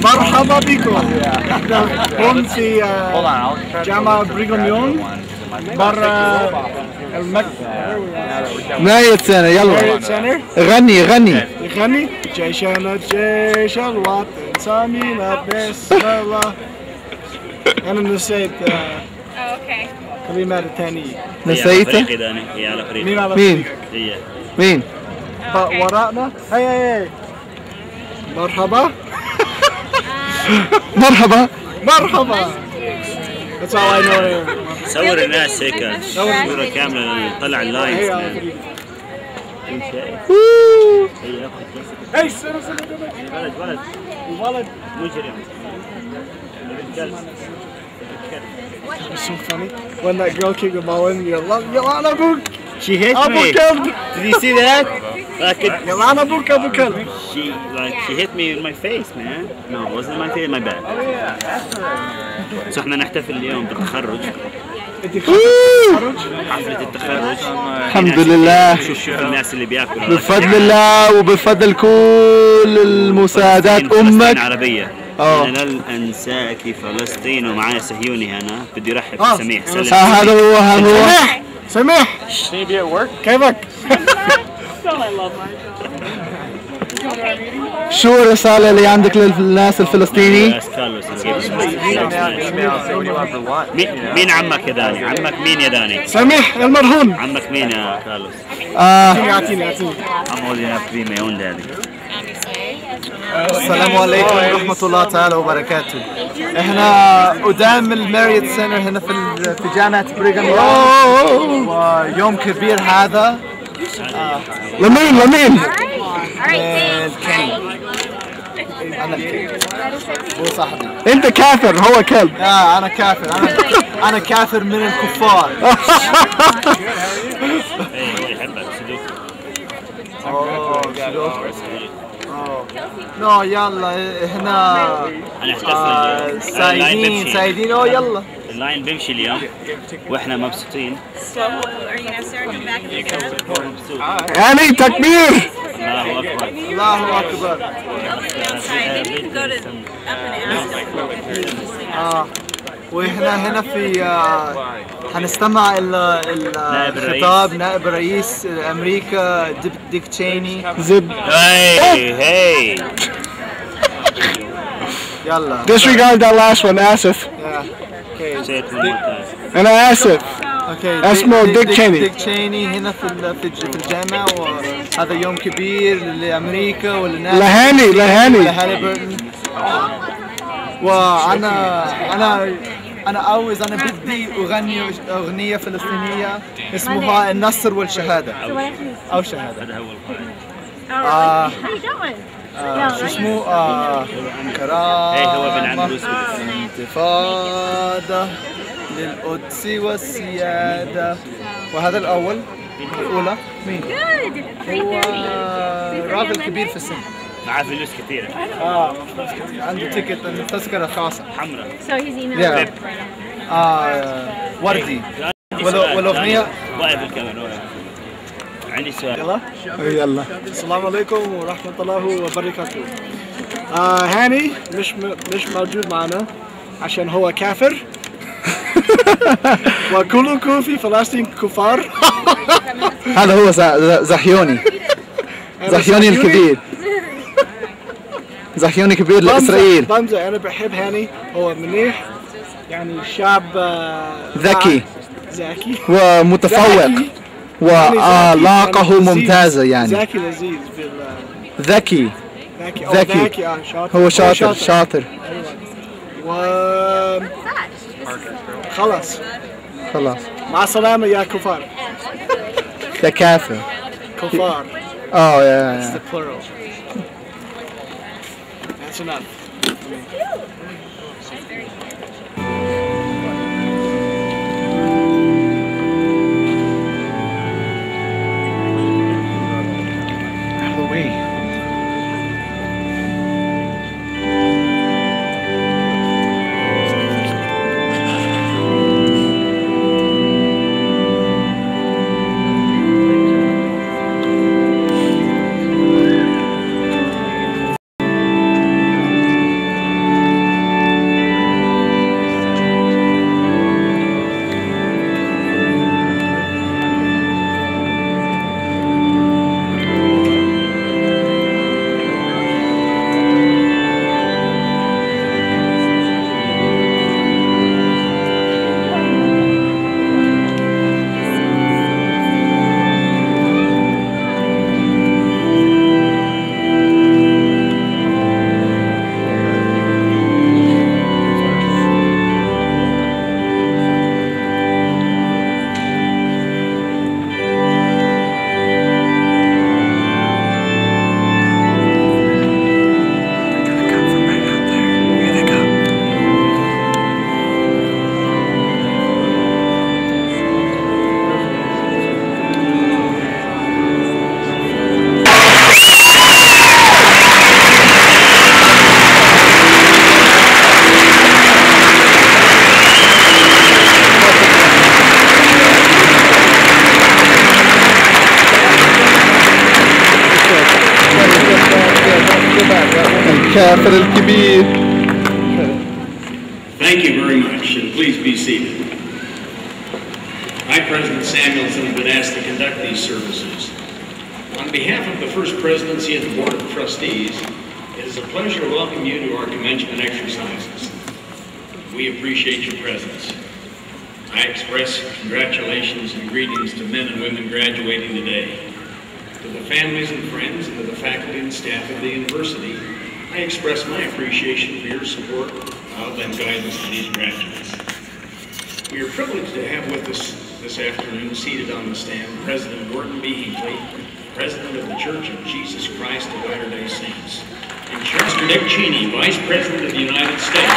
مرحبا بكم. هم في جامعة بريغام يونغ برا المكتب. نايت سنة يلا غني غني. غني جيشنا جيش الوطن سامينا بسم الله. أنا نسيت كلمات الثانية. نسيته؟ مين؟ مين؟ وراءنا هي مرحبا. مرحبا مرحبا. That's all I know. صور الناس هيك صورة كاملة طلع اللاينز. Hey, ولد ولد مجرم. It's so funny when that girl kicked the ball in. يلا أبوك. She hit Abu me. Kalb. Did you see that? يلا أبوك أبو كلب. She hit me in my face, man. No, it wasn't my face, my back. So احنا نحتفل اليوم بالتخرج. حفلة التخرج. الحمد لله. شوف الناس اللي بياكلوا. بفضل الله وبفضل كل المساعدات أمك. عربية. أنا لن أنساك فلسطين ومعايا صهيوني هنا. بدي أرحب بسميح. هذا هو. سميح. كيفك؟ شو الرسالة اللي عندك للناس الفلسطيني؟ مين عمك يا داني؟ عمك مين يا داني؟ سميح المرهون. عمك مين يا كارلوس؟ أعطيني. I'm old enough to be my own daddy. السلام عليكم ورحمة الله تعالى وبركاته. احنا قدام الماريوت سنتر هنا في جامعة بريغام يونغ، ويوم كبير هذا. لمين؟ الكينج. أنا الكينج. هو صاحبي. أنت كافر، هو كلب. أنا كافر. أنا كافر من الكفار. نو يلا هنا سعيدين يلا اللاين بيمشي اليوم واحنا مبسوطين. يعني تكبير. الله اكبر. واحنا هنا في هنستمع الخطاب نائب رئيس امريكا ديك تشيني. هاي يلا. Disregard that last one. آسف. أنا آسف. اسمه ديك تشيني. ديك تشيني هنا في الجامعة، وهذا يوم كبير لأمريكا وللناس. لهاني بيرتون. أنا بدي أغني أغنية فلسطينية اسمها النصر والشهادة أو شهادة. هذا هو شو اسمه؟ كرامة انتفاضة للقدس والسيادة. وهذا الأول. الأولى مين؟ هو راجل كبير في السن. معاه فلوس كثيرة. عنده تيكت تذكرة خاصة حمراء. وردي. والأغنية واقف الكاميرا. عندي سؤال. يلا. السلام عليكم ورحمة الله وبركاته. هاني مش موجود معنا عشان هو كافر. وكلكم في فلسطين كفار. هذا هو زحيوني الكبير. زحيوني كبير لإسرائيل. بمزح. أنا بحب هاني، هو منيح يعني شاب ذكي ومتفوق وأخلاقه ممتازة يعني. ذكي لذيذ. ذكي. هو شاطر. خلاص مع السلامة يا كفار. يا كافر. كفار. يا. It's the plural. That's enough. الكافر الكبير. Thank you very much, and please be seated. I, President Samuelson, have been asked to conduct these services. On behalf of the First Presidency and the Board of Trustees, it is a pleasure to welcome you to our commencement exercises. We appreciate your presence. I express congratulations and greetings to men and women graduating today. To the families and friends and to the faculty and staff of the university, I express my appreciation for your support of and guidance to these graduates. We are privileged to have with us this afternoon, seated on the stand, President Gordon B. Hinckley, President of the Church of Jesus Christ of Latter-day Saints, and Mr. Dick Cheney, Vice President of the United States.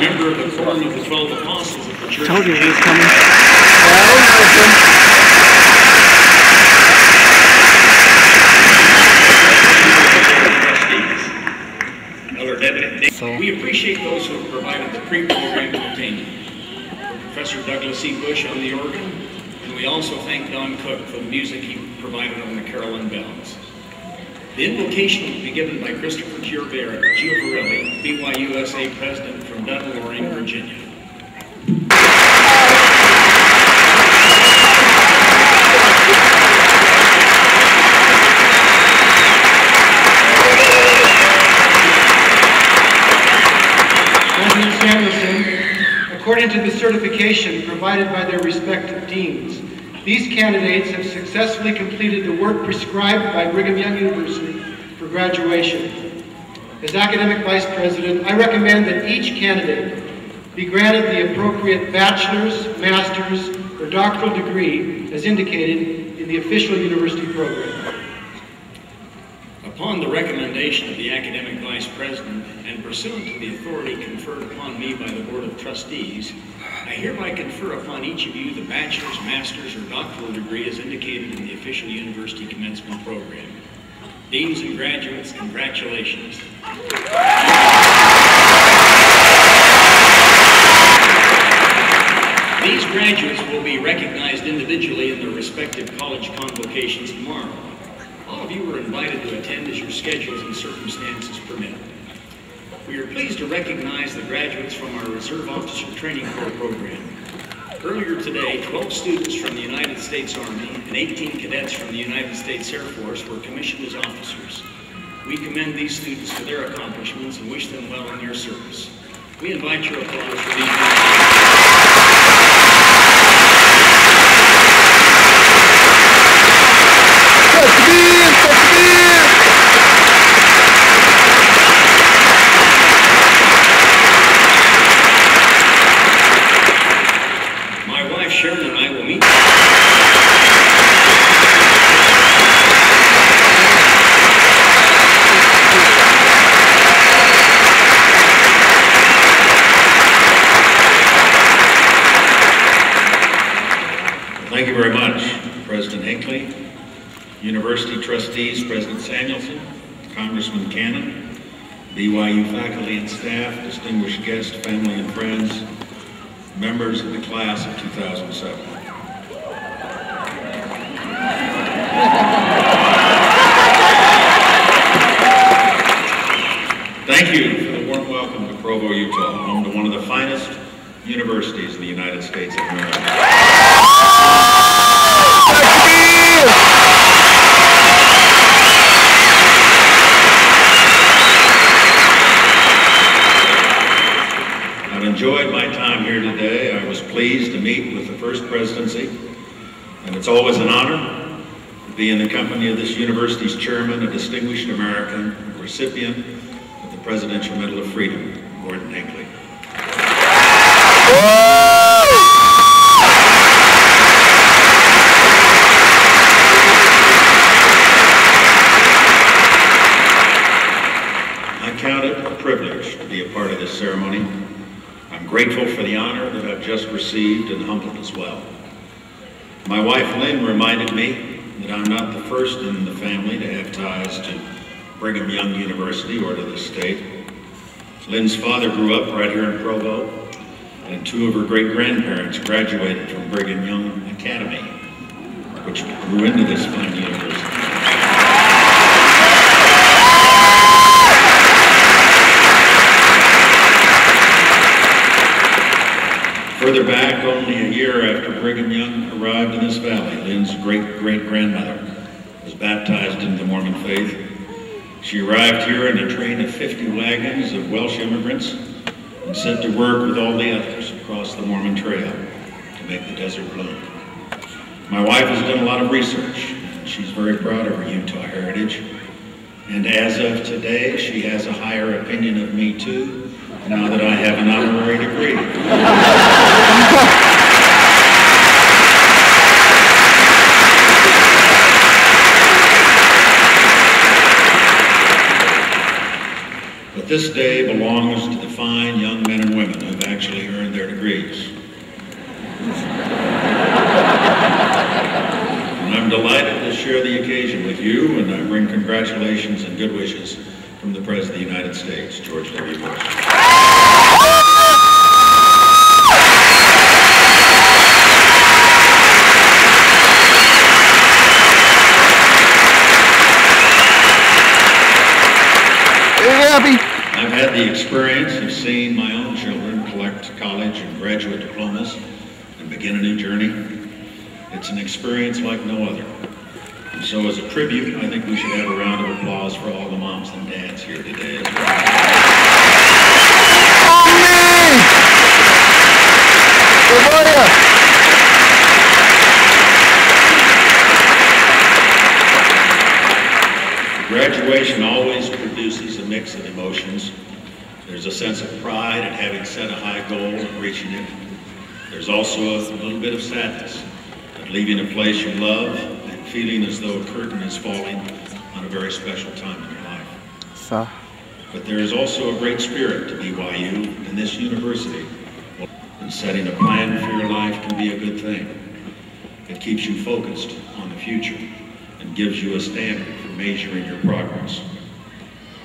Member of the Quorum of the 12 Apostles of the Church. Told you he was coming. We appreciate those who have provided the pre-program entertainment. Professor Douglas E. Bush on the organ, and we also thank Don Cook for the music he provided on the Carolyn bells. The invocation will be given by Christopher Giovarelli, BYU USA President from Dunn Loring, Virginia. President Samuelson, according to the certification provided by their respective deans, these candidates have successfully completed the work prescribed by Brigham Young University for graduation. As Academic Vice President, I recommend that each candidate be granted the appropriate bachelor's, master's, or doctoral degree as indicated in the official university program. Upon the recommendation of the Academic Vice President and pursuant to the authority conferred upon me by the Board of Trustees, I hereby confer upon each of you the bachelor's, master's, or doctoral degree as indicated in the official university commencement program. Deans and graduates, congratulations. These graduates will be recognized individually in their respective college convocations tomorrow. All of you are invited to attend as your schedules and circumstances permit. We are pleased to recognize the graduates from our Reserve Officer Training Corps program. Earlier today, 12 students from the United States Army and 18 cadets from the United States Air Force were commissioned as officers. We commend these students for their accomplishments and wish them well in their service. We invite your applause for these. Sharon and I will meet. Thank you very much, President Hinckley, University Trustees, President Samuelson, Congressman Cannon, BYU faculty and staff, distinguished guests, family and friends, members of the class of 2007. Thank you for the warm welcome to Provo, Utah, home to one of the finest universities in the United States of America. I've enjoyed my time here today. I was pleased to meet with the First Presidency, and it's always an honor to be in the company of this university's chairman, a distinguished American, a recipient of the Presidential Medal of Freedom, Gordon Hinckley. I count it a privilege to be a part of this ceremony. I'm grateful for the honor that I've just received and humbled as well. My wife Lynn reminded me that I'm not the first in the family to have ties to Brigham Young University or to the state. Lynn's father grew up right here in Provo, and two of her great-grandparents graduated from Brigham Young Academy, which grew into this fine university. Further back, only a year after Brigham Young arrived in this valley, Lynn's great-great-grandmother was baptized into the Mormon faith. She arrived here in a train of 50 wagons of Welsh immigrants and set to work with all the others across the Mormon Trail to make the desert bloom. My wife has done a lot of research, and she's very proud of her Utah heritage. And as of today, she has a higher opinion of me too, now that I have an honorary degree. But this day belongs to the fine young men and women who have actually earned their degrees. And I'm delighted to share the occasion with you, and I bring congratulations and good wishes from the President of the United States, George W. Bush. I've had the experience of seeing my own children collect college and graduate diplomas and begin a new journey. It's an experience like no other. And so as a tribute, I think we should have a round of applause for all the moms and dads here today as well. Graduation always produces a mix of emotions. There's a sense of pride at having set a high goal and reaching it. There's also a little bit of sadness at leaving a place you love and feeling as though a curtain is falling on a very special time in your life. But there is also a great spirit to BYU and this university. And setting a plan for your life can be a good thing. It keeps you focused on the future and gives you a standard for measuring your progress.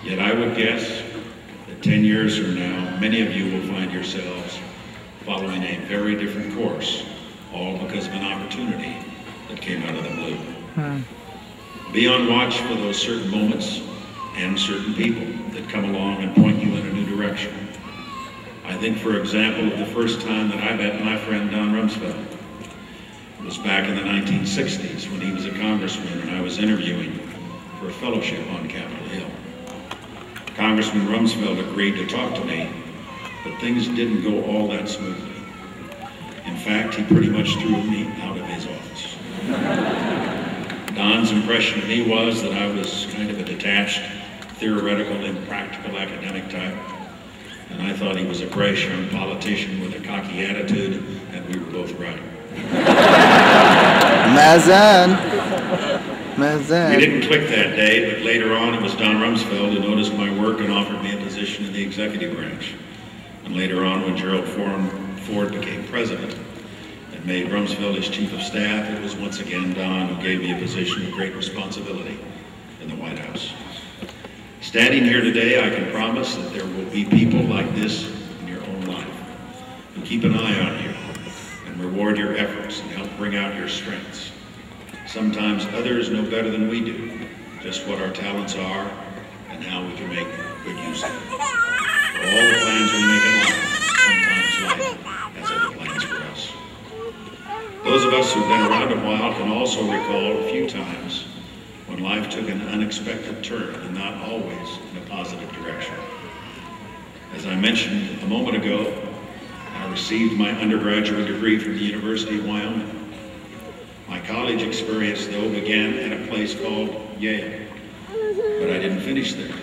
Yet I would guess that 10 years from now, many of you will find yourselves following a very different course, all because of an opportunity that came out of the blue. Be on watch for those certain moments and certain people that come along and point you in a new direction. I think, for example, of the first time that I met my friend Don Rumsfeld. It was back in the 1960s when he was a congressman and I was interviewing for a fellowship on Capitol Hill. Congressman Rumsfeld agreed to talk to me, but things didn't go all that smoothly. In fact, he pretty much threw me out of his office. Don's impression of me was that I was kind of a detached, theoretical, impractical academic type, and I thought he was a brash young politician with a cocky attitude, and we were both right. Mazan. We didn't click that day, but later on it was Don Rumsfeld who noticed my work and offered me a position in the executive branch. And later on, when Gerald Ford became president and made Rumsfeld his chief of staff, it was once again Don who gave me a position of great responsibility in the White House. Standing here today, I can promise that there will be people like this in your own life who keep an eye on you and reward your efforts and help bring out your strengths. Sometimes others know better than we do just what our talents are and how we can make good use of them. For all the plans we make in life, sometimes life has other plans for us. Those of us who've been around a while can also recall a few times when life took an unexpected turn and not always in a positive direction. As I mentioned a moment ago, I received my undergraduate degree from the University of Wyoming. My college experience, though, began at a place called Yale, but I didn't finish there.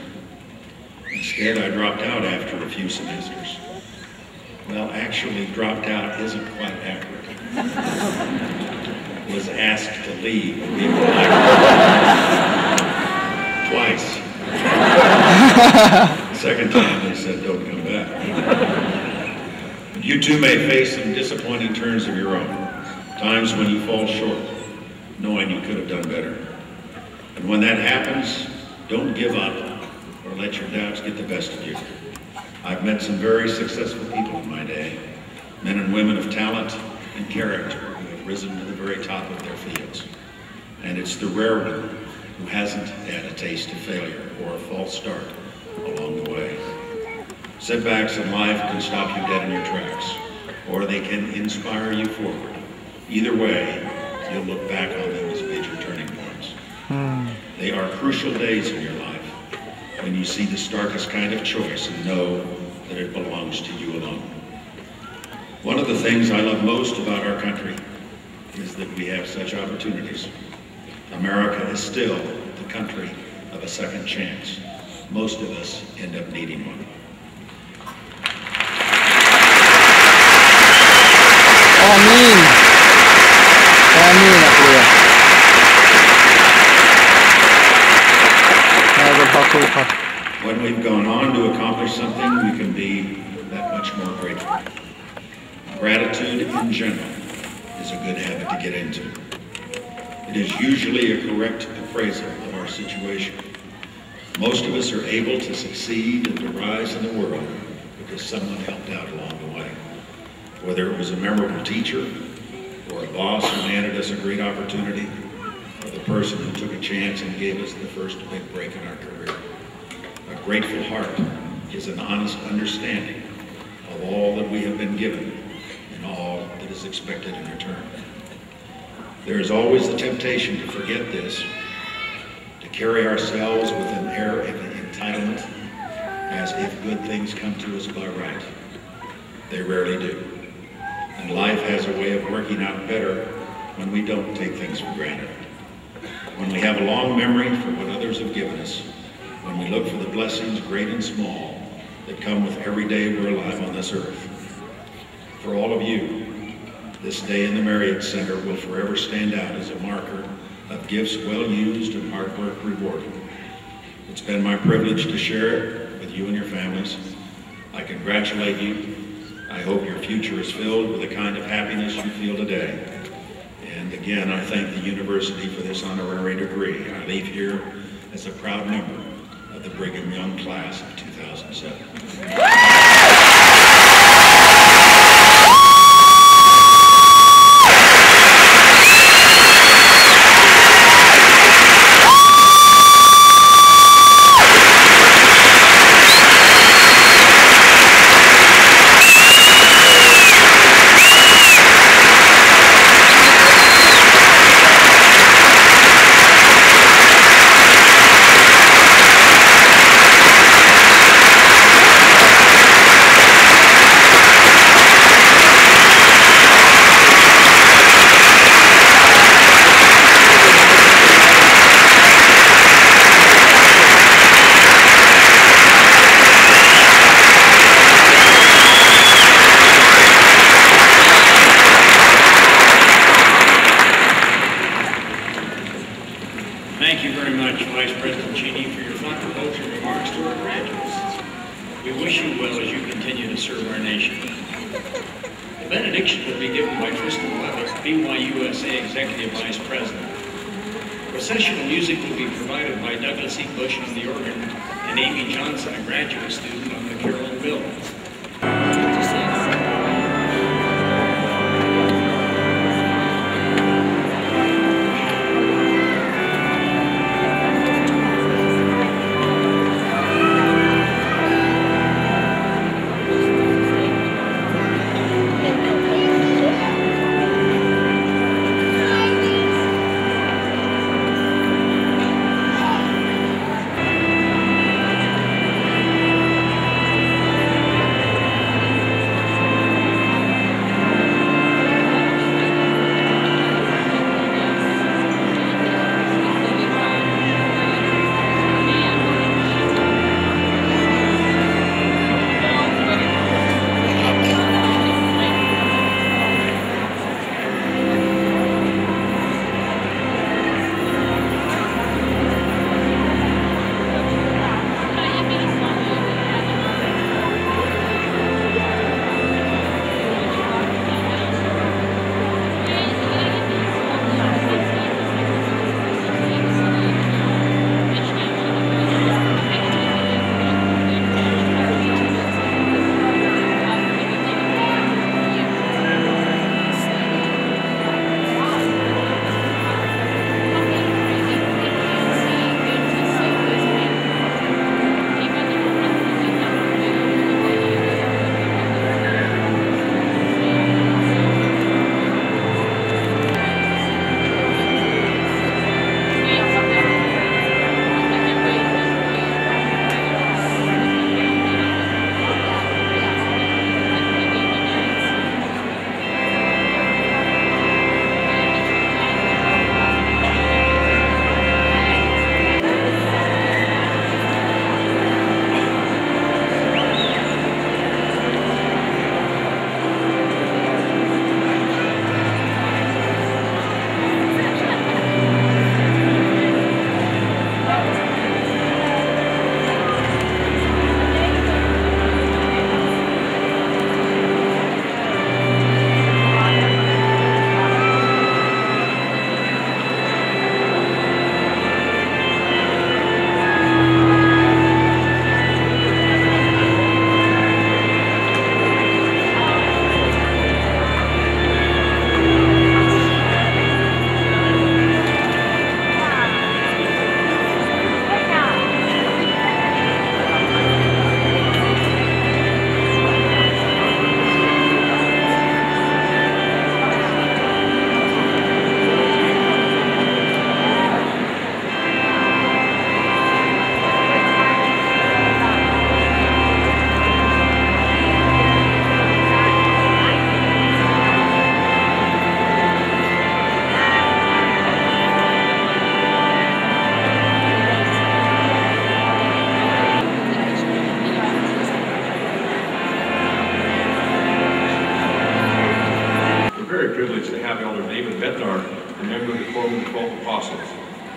Instead, I dropped out after a few semesters. Well, actually, dropped out isn't quite accurate. Was asked to leave twice. Second time, they said, don't come back. You too may face some disappointing turns of your own, times when you fall short, knowing you could have done better. And when that happens, don't give up or let your doubts get the best of you. I've met some very successful people in my day, men and women of talent and character who have risen to the very top of their fields. And it's the rare one who hasn't had a taste of failure or a false start along the way. Setbacks in life can stop you dead in your tracks, or they can inspire you forward. Either way, you'll look back on them as major turning points. They are crucial days in your life when you see the starkest kind of choice and know that it belongs to you alone. One of the things I love most about our country is that we have such opportunities. America is still the country of a second chance. Most of us end up needing one. آمين آمين أخويا. هذا الحقيقة. When we've gone on to accomplish something, we can be that much more grateful. Gratitude in general is a good habit to get into. It is usually a correct appraisal of our situation. Most of us are able to succeed and to rise in the world because someone helped out along the way. Whether it was a memorable teacher, or a boss who handed us a great opportunity, or the person who took a chance and gave us the first big break in our career. A grateful heart is an honest understanding of all that we have been given and all that is expected in return. There is always the temptation to forget this, to carry ourselves with an air of entitlement, as if good things come to us by right. They rarely do. And life has a way of working out better when we don't take things for granted. When we have a long memory for what others have given us, when we look for the blessings, great and small, that come with every day we're alive on this earth. For all of you, this day in the Marriott Center will forever stand out as a marker of gifts well used and hard work rewarded. It's been my privilege to share it with you and your families. I congratulate you. I hope your future is filled with the kind of happiness you feel today. And again, I thank the university for this honorary degree. I leave here as a proud member of the Brigham Young class of 2007. Thank you very much, Vice President Cheney, for your thoughtful closing remarks to our graduates. We wish you well as you continue to serve our nation. The benediction will be given by Tristan Levitt, BYU USA Executive Vice President. Processional music will be provided by Douglas E. Bush on the organ and Amy Johnson, a graduate student, on the carillon bill.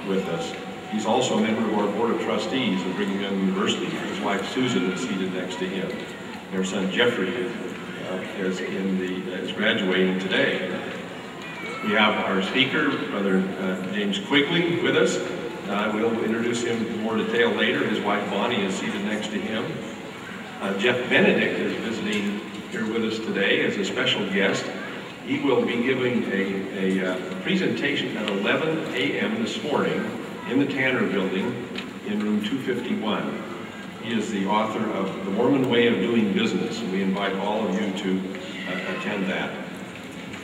with us. He's also a member of our Board of Trustees of Brigham Young University. His wife Susan is seated next to him. Their son Jeffrey is graduating today. We have our speaker, Brother James Quigley, with us. We'll introduce him in more detail later. His wife Bonnie is seated next to him. Jeff Benedict is visiting here with us today as a special guest. He will be giving a presentation at 11 a.m. this morning in the Tanner Building in room 251. He is the author of The Mormon Way of Doing Business, and we invite all of you to attend that.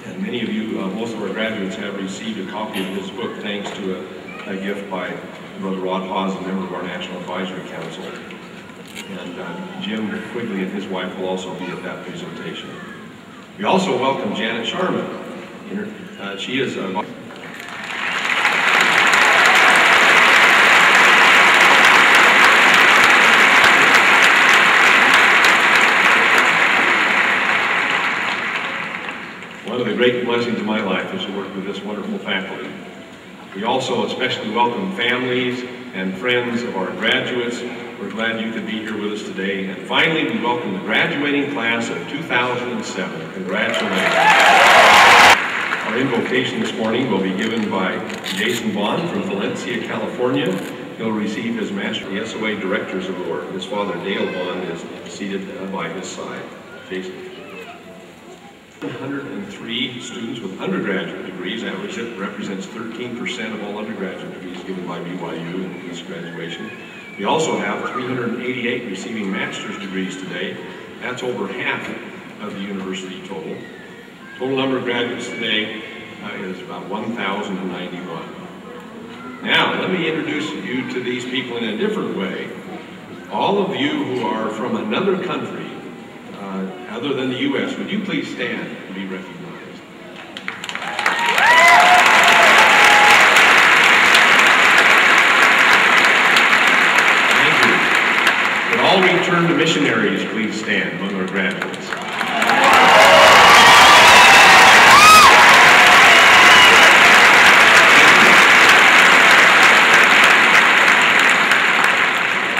And many of you, most of our graduates have received a copy of his book thanks to a gift by Brother Rod Hawes, a member of our National Advisory Council. And Jim Quigley and his wife will also be at that presentation. We also welcome Janet Sharman. She is one of the great blessings of my life is to work with this wonderful faculty. We also especially welcome families and friends of our graduates. We're glad you could be here with us today. And finally, we welcome the graduating class of 2007. Congratulations. Our invocation this morning will be given by Jason Bond from Valencia, California. He'll receive his Master of the SOA Director's Award. His father, Dale Bond, is seated by his side. Jason. 103 students with undergraduate degrees. That represents 13% of all undergraduate degrees given by BYU in this graduation. We also have 388 receiving master's degrees today. That's over half of the university total. Total number of graduates today is about 1,091. Now, let me introduce you to these people in a different way. All of you who are from another country, other than the U.S., would you please stand and be recognized? Thank you. Would all returned missionaries please stand among our graduates?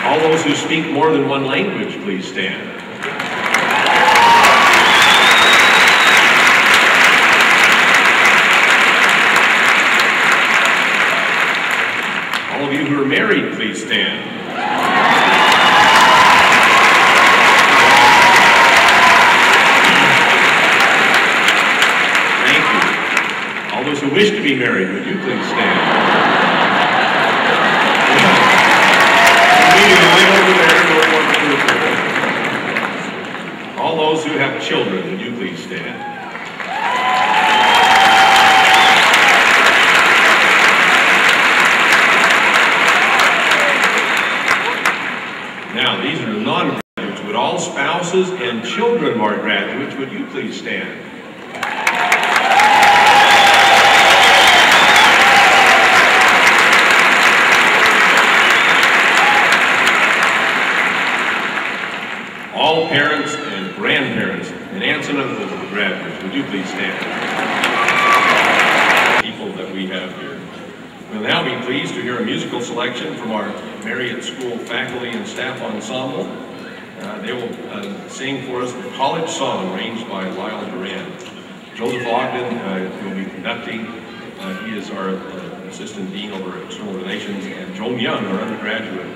All those who speak more than one language please stand. All of you who are married, please stand. Thank you. All those who wish to be married, would you please stand? All those who have children, would you please stand? Now, these are non-graduates. Would all spouses and children of our graduates, would you please stand? All parents and grandparents and aunts and uncles of the graduates, would you please stand? People that we have here. We'll now be pleased to hear a musical selection from our Marriott School faculty and staff ensemble. They will sing for us the college song arranged by Lyle Duran. Joseph Ogden will be conducting. He is our Assistant Dean over External Relations, and Joan Young, our undergraduate.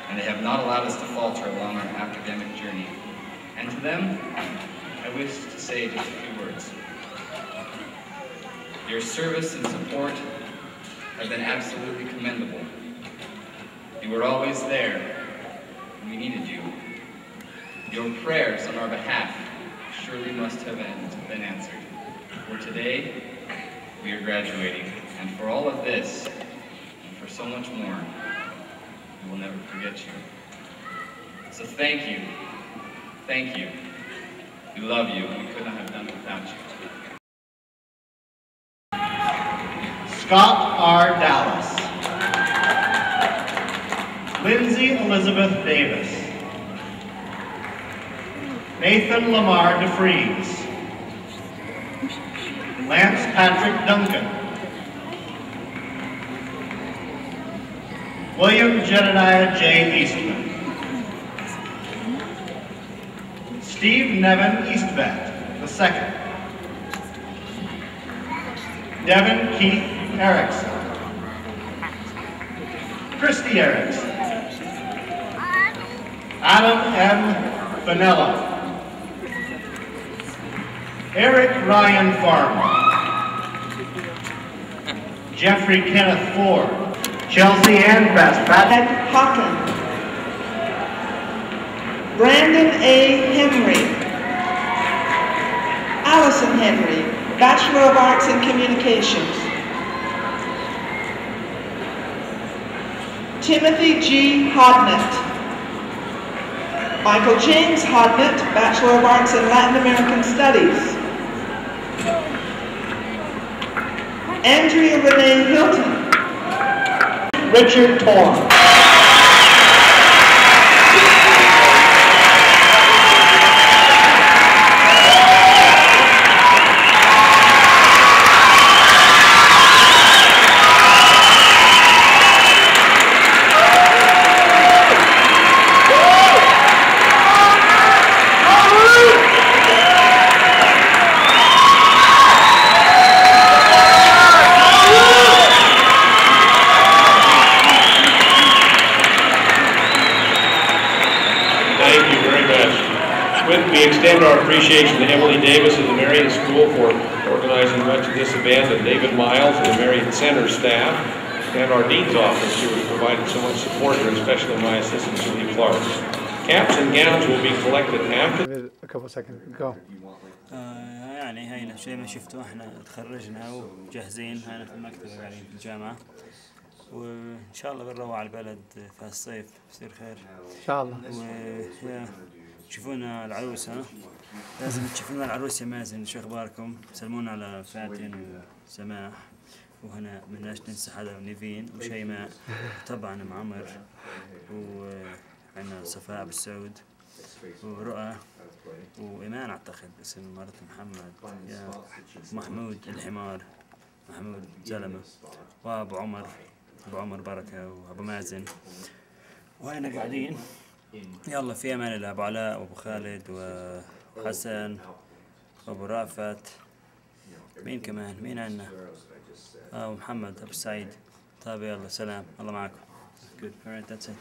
And they have not allowed us to falter along our academic journey. And to them, I wish to say just a few words. Your service and support have been absolutely commendable. You were always there, your prayers on our behalf surely must have been answered. For today, we are graduating, and for all of this, and for so much more, we will never forget you. So thank you. Thank you. We love you, and we could not have done it without you. Scott R. Dallas. Lindsay Elizabeth Davis. Nathan Lamar DeFries. Lance Patrick Duncan. William Jedediah J. Eastman. Steve Nevin Eastvet, II. Devin Keith Erickson. Christy Erickson. Adam M. Vanilla. Eric Ryan Farmer. Jeffrey Kenneth Ford. Chelsea Ann Baspat. Hawken. Brandon A. Henry. Allison Henry, Bachelor of Arts in Communications. Timothy G. Hodnett. Michael James Hodnett, Bachelor of Arts in Latin American Studies. Andrea Renee Hilton. Richard Torr. We extend our appreciation to Emily Davis of the Marion School for organizing much of this event, and David Miles of the Marion Center staff, and our Dean's office who has provided so much support here, especially my assistant, Julie Clark. Caps and gowns will be collected after. A couple seconds. Go. يعني هاي شيء ما شفتوه، احنا تخرجنا وجاهزين هنا في المكتبة قاعدين في الجامعة، وإن شاء الله بنروح على البلد في الصيف بصير خير. إن شاء الله. تشوفونا العروس، ها؟ لازم تشوفونا العروس يا مازن، شو أخباركم؟ سلمونا على فاتن وسماح، وهنا مناش ننسى حدا، ونيفين وشيماء، طبعا معمر، وعندنا صفاء بالسعود، ورؤى، وإيمان أعتقد اسم مرت محمد، يا محمود الحمار، محمود زلمة، وأبو عمر، أبو عمر بركة، وأبو مازن، وهنا قاعدين. يلا في أمان الله، أبو علاء وأبو خالد وحسن وأبو رأفت، مين كمان؟ مين عنا؟ ومحمد أبو سعيد. طيب يلا سلام، الله معكم. Good. All right, that's it.